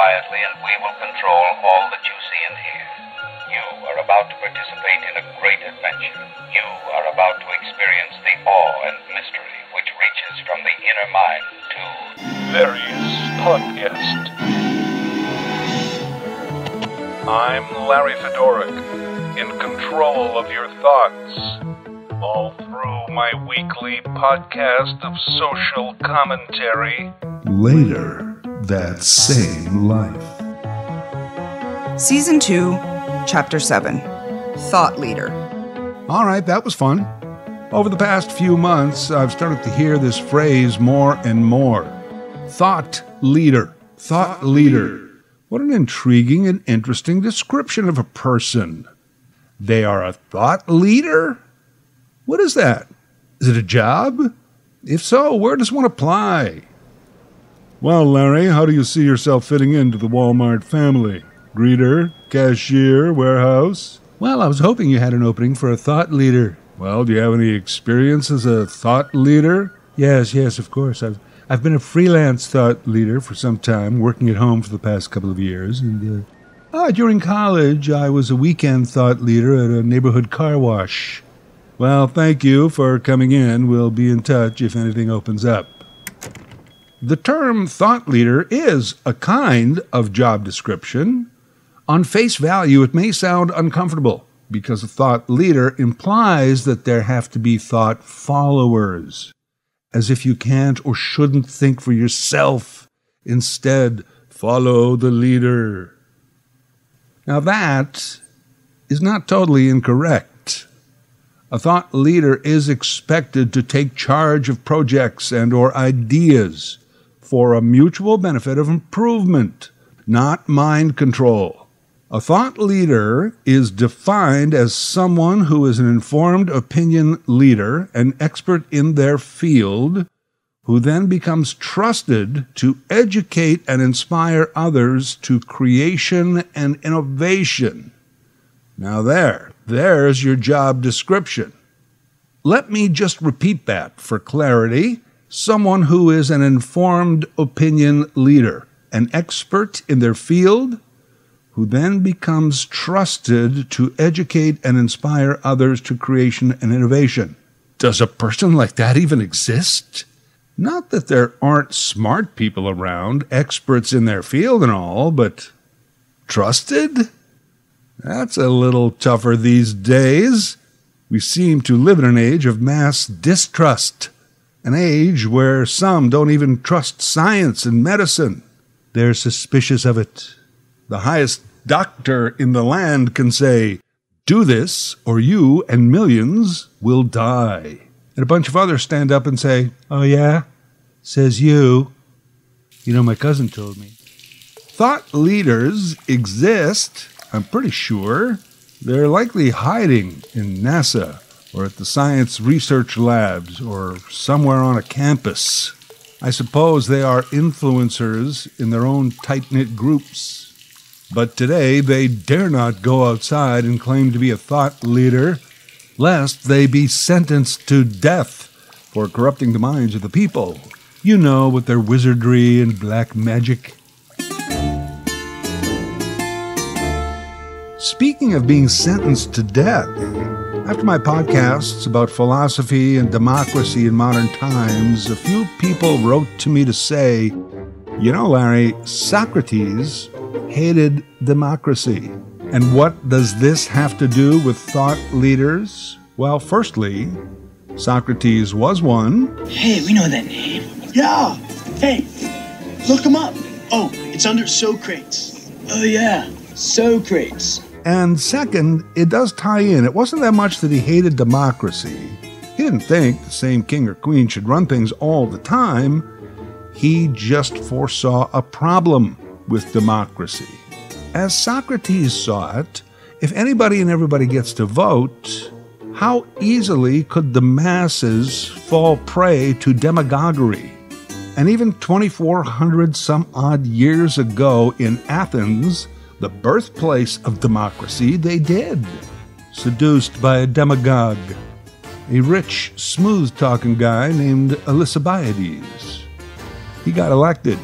quietly, and we will control all that you see and hear. You are about to participate in a great adventure. You are about to experience the awe and mystery which reaches from the inner mind to Larry's Podcast. I'm Larry Fedoruk, in control of your thoughts, all through my weekly podcast of social commentary. Later that same life. Season 2, Chapter 7, Thought Leader. All right, that was fun. Over the past few months, I've started to hear this phrase more and more. Thought leader. Thought leader. What an intriguing and interesting description of a person. They are a thought leader? What is that? Is it a job? If so, where does one apply? Well, Larry, how do you see yourself fitting into the Walmart family? Greeter, cashier, warehouse? Well, I was hoping you had an opening for a thought leader. Well, do you have any experience as a thought leader? Yes, of course. I've been a freelance thought leader for some time, working at home for the past couple of years. And during college, I was a weekend thought leader at a neighborhood car wash. Well, thank you for coming in. We'll be in touch if anything opens up. The term thought leader is a kind of job description. On face value, it may sound uncomfortable because a thought leader implies that there have to be thought followers, as if you can't or shouldn't think for yourself. Instead, follow the leader. Now that is not totally incorrect. A thought leader is expected to take charge of projects and or ideas for a mutual benefit of improvement, not mind control. A thought leader is defined as someone who is an informed opinion leader, an expert in their field, who then becomes trusted to educate and inspire others to creation and innovation. Now there's your job description. Let me just repeat that for clarity. Someone who is an informed opinion leader, an expert in their field, who then becomes trusted to educate and inspire others to creation and innovation. Does a person like that even exist? Not that there aren't smart people around, experts in their field and all, but trusted? That's a little tougher these days. We seem to live in an age of mass distrust, an age where some don't even trust science and medicine. They're suspicious of it. The highest doctor in the land can say, do this or you and millions will die. And a bunch of others stand up and say, oh yeah? Says you. You know, my cousin told me. Thought leaders exist, I'm pretty sure. They're likely hiding in NASA or at the science research labs or somewhere on a campus. I suppose they are influencers in their own tight-knit groups. But today they dare not go outside and claim to be a thought leader, lest they be sentenced to death for corrupting the minds of the people. You know, with their wizardry and black magic. Speaking of being sentenced to death, after my podcasts about philosophy and democracy in modern times, a few people wrote to me to say, you know, Larry, Socrates hated democracy. And what does this have to do with thought leaders? Well, firstly, Socrates was one. Hey, we know that name. Yeah. Hey, look him up. Oh, it's under Socrates. Oh, yeah. Socrates. And second, it does tie in. It wasn't that much that he hated democracy. He didn't think the same king or queen should run things all the time. He just foresaw a problem with democracy. As Socrates saw it, if anybody and everybody gets to vote, how easily could the masses fall prey to demagoguery? And even 2,400 some odd years ago in Athens, the birthplace of democracy, they did. Seduced by a demagogue, a rich, smooth-talking guy named Alcibiades. He got elected.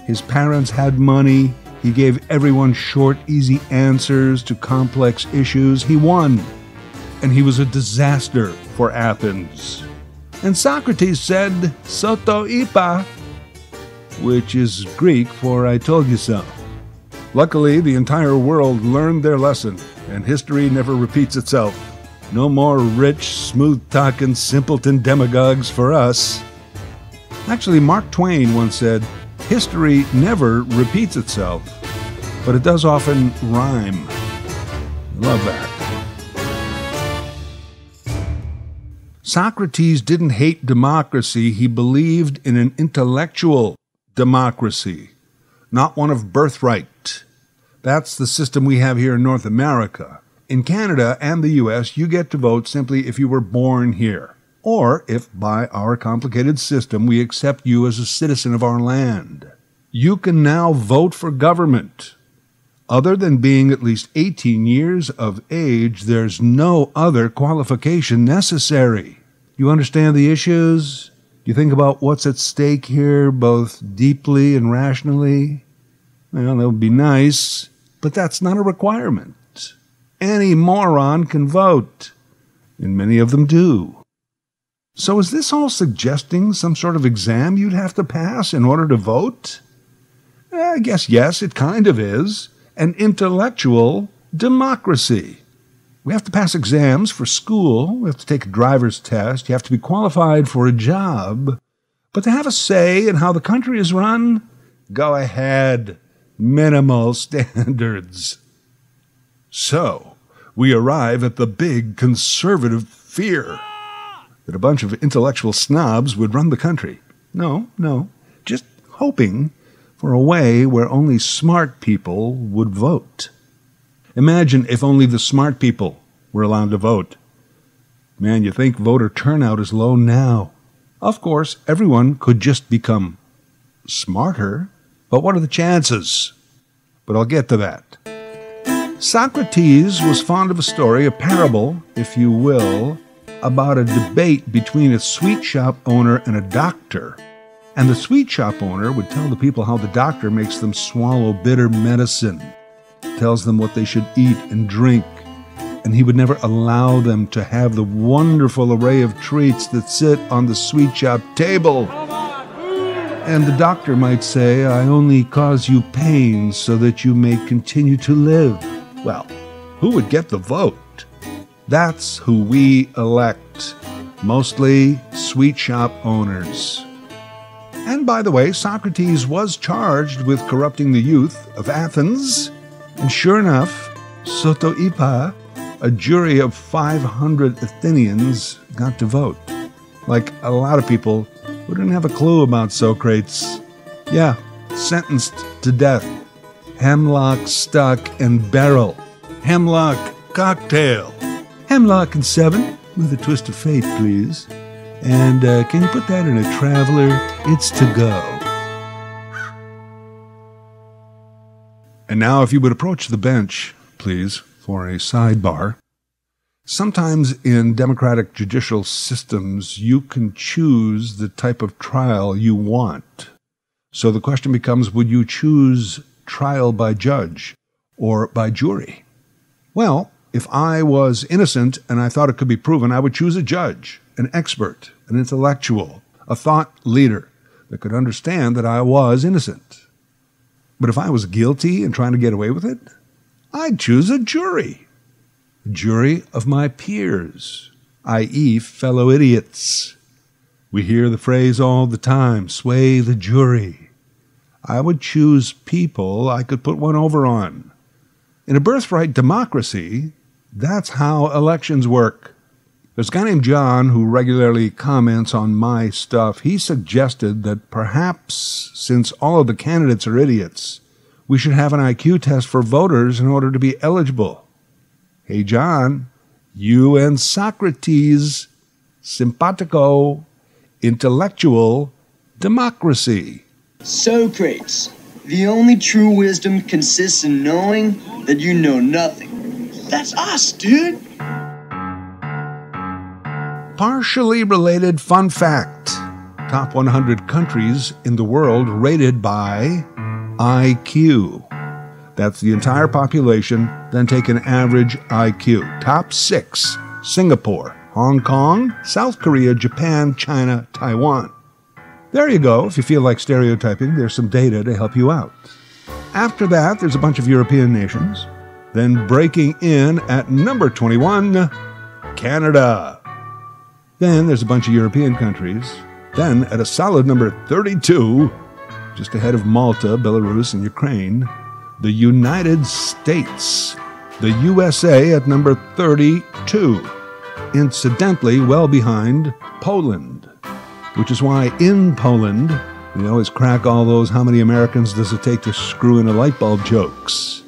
His parents had money. He gave everyone short, easy answers to complex issues. He won. And he was a disaster for Athens. And Socrates said, "Soto ipa," which is Greek for "I told you so." Luckily, the entire world learned their lesson, and history never repeats itself. No more rich, smooth-talking, simpleton demagogues for us. Actually, Mark Twain once said, "History never repeats itself, but it does often rhyme." Love that. Socrates didn't hate democracy. He believed in an intellectual democracy, not one of birthright. That's the system we have here in North America. In Canada and the U.S., you get to vote simply if you were born here, or if, by our complicated system, we accept you as a citizen of our land. You can now vote for government. Other than being at least 18 years of age, there's no other qualification necessary. You understand the issues? You think about what's at stake here, both deeply and rationally? Well, that would be nice, but that's not a requirement. Any moron can vote, and many of them do. So is this all suggesting some sort of exam you'd have to pass in order to vote? I guess yes, it kind of is. An intellectual democracy. We have to pass exams for school. We have to take a driver's test. You have to be qualified for a job. But to have a say in how the country is run, go ahead. Minimal standards. So, we arrive at the big conservative fear that a bunch of intellectual snobs would run the country. No, just hoping for a way where only smart people would vote. Imagine if only the smart people were allowed to vote. Man, you think voter turnout is low now. Of course, everyone could just become smarter, but what are the chances? But I'll get to that. Socrates was fond of a story, a parable, if you will, about a debate between a sweet shop owner and a doctor. And the sweet shop owner would tell the people how the doctor makes them swallow bitter medicine, tells them what they should eat and drink, and he would never allow them to have the wonderful array of treats that sit on the sweet shop table. And the doctor might say, "I only cause you pain so that you may continue to live." Well, who would get the vote? That's who we elect. Mostly sweet shop owners. And by the way, Socrates was charged with corrupting the youth of Athens. And sure enough, soto ipa, a jury of 500 Athenians got to vote. Like a lot of people who didn't have a clue about Socrates. Yeah, sentenced to death. Hemlock, stock, and barrel. Hemlock cocktail. Hemlock and 7, with a twist of fate, please. And can you put that in a traveler? It's to go. And now if you would approach the bench, please, for a sidebar. Sometimes in democratic judicial systems, you can choose the type of trial you want. So the question becomes, would you choose trial by judge or by jury? Well, if I was innocent and I thought it could be proven, I would choose a judge, an expert, an intellectual, a thought leader that could understand that I was innocent. But if I was guilty and trying to get away with it, I'd choose a jury of my peers, i.e. fellow idiots. We hear the phrase all the time, sway the jury. I would choose people I could put one over on. In a birthright democracy, that's how elections work. There's a guy named John who regularly comments on my stuff. He suggested that perhaps, since all of the candidates are idiots, we should have an IQ test for voters in order to be eligible. Hey, John, you and Socrates, simpatico, intellectual, democracy. Socrates, the only true wisdom consists in knowing that you know nothing. That's us, dude. Partially related fun fact. top 100 countries in the world rated by IQ. That's the entire population, then take an average IQ. Top 6, Singapore, Hong Kong, South Korea, Japan, China, Taiwan. There you go. If you feel like stereotyping, there's some data to help you out. After that, there's a bunch of European nations. Then breaking in at number 21, Canada. Then there's a bunch of European countries. Then at a solid number 32, just ahead of Malta, Belarus, and Ukraine, the United States. The USA at number 32. Incidentally, well behind Poland. Which is why in Poland, we always crack all those "how many Americans does it take to screw in a light bulb" jokes.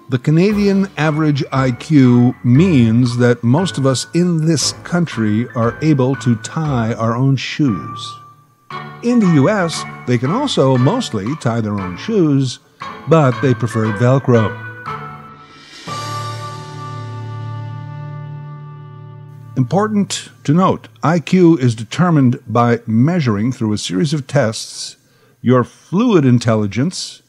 The Canadian average IQ means that most of us in this country are able to tie our own shoes. In the US, they can also mostly tie their own shoes, but they prefer Velcro. Important to note, IQ is determined by measuring through a series of tests your fluid intelligence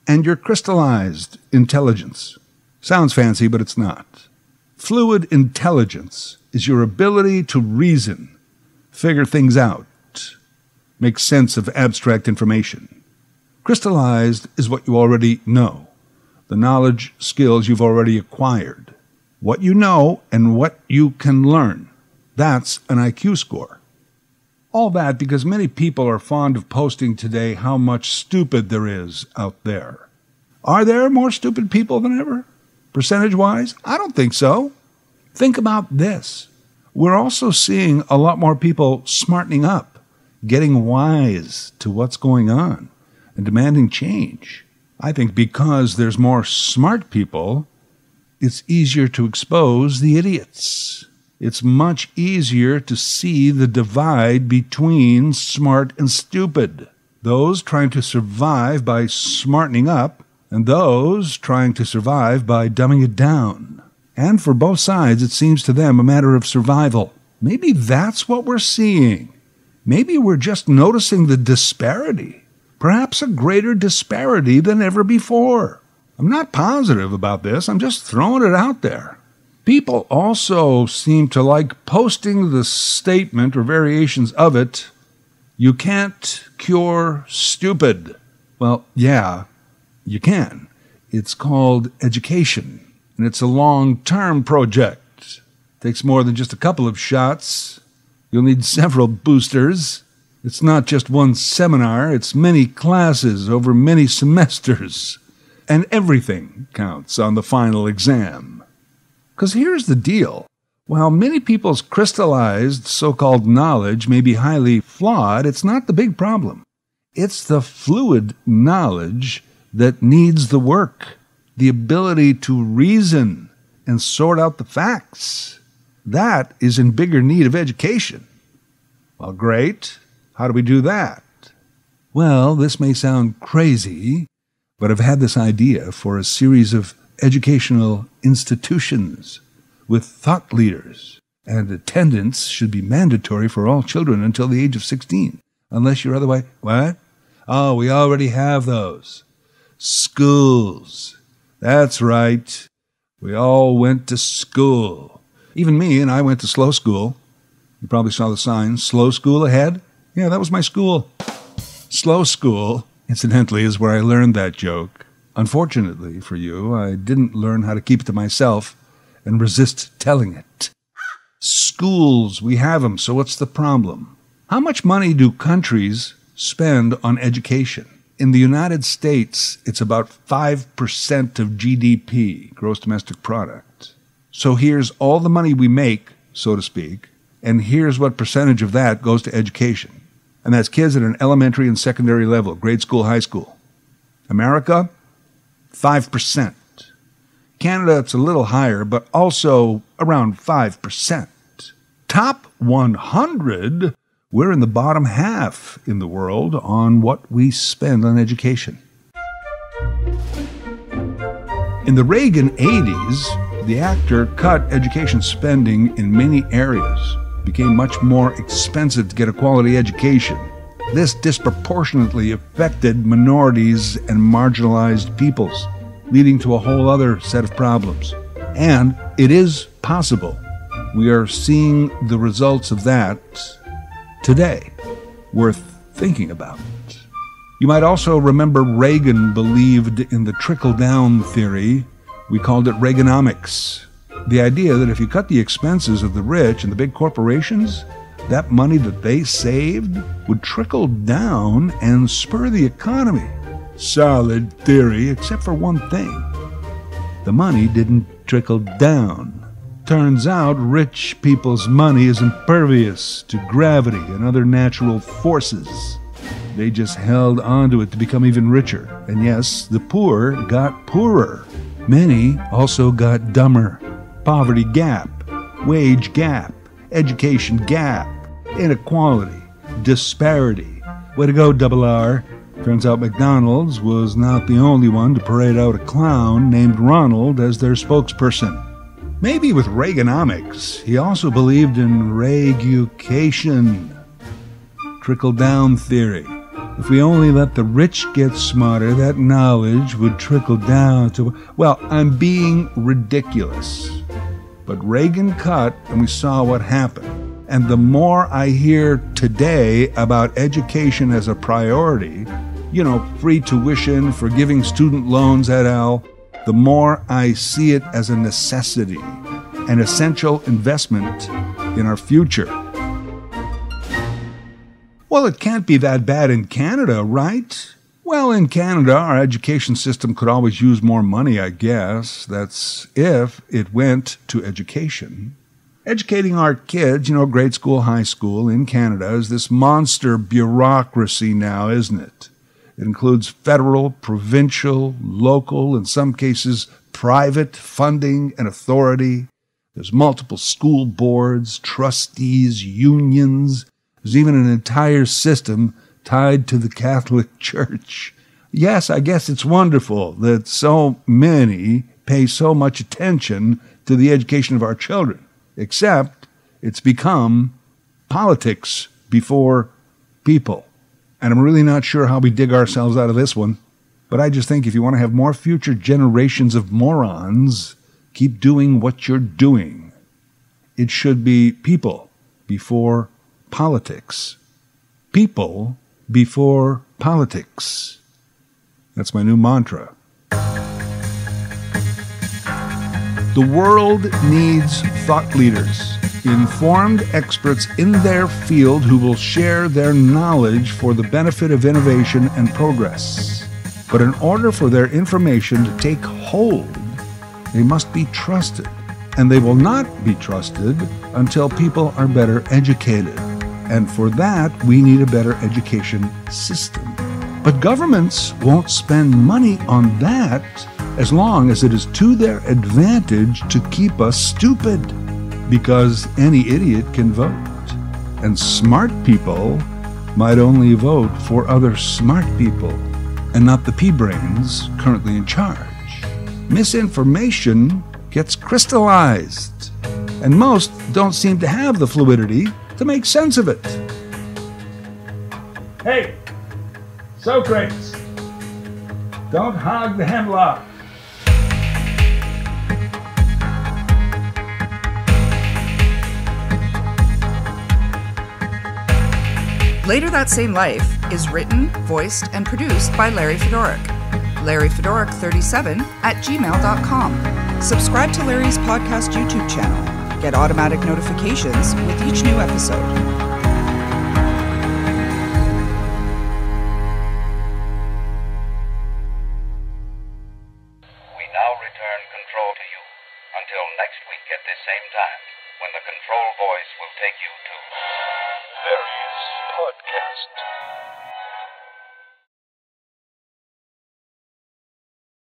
and your crystallized intelligence. Sounds fancy, but it's not. Fluid intelligence is your ability to reason, figure things out, make sense of abstract information. Crystallized is what you already know, the knowledge, skills you've already acquired, what you know and what you can learn. That's an IQ score. All that because many people are fond of posting today how much stupid there is out there. Are there more stupid people than ever? Percentage-wise? I don't think so. Think about this. We're also seeing a lot more people smartening up, getting wise to what's going on, and demanding change. I think because there's more smart people, it's easier to expose the idiots. It's much easier to see the divide between smart and stupid. Those trying to survive by smartening up, and those trying to survive by dumbing it down. And for both sides, it seems to them a matter of survival. Maybe that's what we're seeing. Maybe we're just noticing the disparity. Perhaps a greater disparity than ever before. I'm not positive about this. I'm just throwing it out there. People also seem to like posting the statement or variations of it, "You can't cure stupid." Well, yeah, you can. It's called education, and it's a long-term project. It takes more than just a couple of shots. You'll need several boosters. It's not just one seminar, it's many classes over many semesters. And everything counts on the final exam. Because here's the deal. While many people's crystallized so-called knowledge may be highly flawed, it's not the big problem. It's the fluid knowledge that needs the work, the ability to reason and sort out the facts. That is in bigger need of education. Well, great. How do we do that? Well, this may sound crazy, but I've had this idea for a series of educational institutions with thought leaders, and attendance should be mandatory for all children until the age of 16, unless you're otherwise... What? Oh, we already have those. Schools. That's right. We all went to school. Even me, and I went to slow school. You probably saw the sign, "Slow school ahead." Yeah, that was my school. Slow school, incidentally, is where I learned that joke. Unfortunately for you, I didn't learn how to keep it to myself and resist telling it. Schools, we have them, so what's the problem? How much money do countries spend on education? In the United States, it's about 5% of GDP, gross domestic product. So here's all the money we make, so to speak, and here's what percentage of that goes to education. And that's kids at an elementary and secondary level, grade school, high school. America, 5%. Canada, it's a little higher, but also around 5%. Top 100, we're in the bottom half in the world on what we spend on education. In the Reagan 80s, the actor cut education spending in many areas. It became much more expensive to get a quality education. This disproportionately affected minorities and marginalized peoples, leading to a whole other set of problems. And it is possible. We are seeing the results of that today. Worth thinking about. You might also remember Reagan believed in the trickle-down theory. We called it Reaganomics. The idea that if you cut the expenses of the rich and the big corporations, that money that they saved would trickle down and spur the economy. Solid theory, except for one thing. The money didn't trickle down. Turns out rich people's money is impervious to gravity and other natural forces. They just held onto it to become even richer. And yes, the poor got poorer. Many also got dumber. Poverty gap, wage gap, education gap, inequality, disparity. Way to go, Double R. Turns out McDonald's was not the only one to parade out a clown named Ronald as their spokesperson. Maybe with Reaganomics, he also believed in Reagucation, trickle-down theory. If we only let the rich get smarter, that knowledge would trickle down to... Well, I'm being ridiculous. But Reagan cut, and we saw what happened. And the more I hear today about education as a priority, free tuition, forgiving student loans et al., the more I see it as a necessity, an essential investment in our future. Well, it can't be that bad in Canada, right? Well, in Canada, our education system could always use more money, I guess. That's if it went to education. Educating our kids, grade school, high school in Canada is this monster bureaucracy now, isn't it? It includes federal, provincial, local, in some cases private funding and authority. There's multiple school boards, trustees, unions. There's even an entire system tied to the Catholic Church. Yes, I guess it's wonderful that so many pay so much attention to the education of our children, except it's become politics before people. And I'm really not sure how we dig ourselves out of this one. But I just think if you want to have more future generations of morons, keep doing what you're doing. It should be people before politics. People before politics. That's my new mantra. The world needs thought leaders. Informed experts in their field who will share their knowledge for the benefit of innovation and progress. But in order for their information to take hold, they must be trusted. And they will not be trusted until people are better educated. And for that, we need a better education system. But governments won't spend money on that as long as it is to their advantage to keep us stupid. Because any idiot can vote. And smart people might only vote for other smart people and not the pea-brains currently in charge. Misinformation gets crystallized, and most don't seem to have the fluidity to make sense of it. Hey, Socrates, don't hog the hemlock. Later That Same Life is written, voiced, and produced by Larry Fedoruk. LarryFedoruk37@gmail.com. Subscribe to Larry's podcast YouTube channel. Get automatic notifications with each new episode. We now return control to you. Until next week at this same time, when the control voice will take you to Larry's podcast.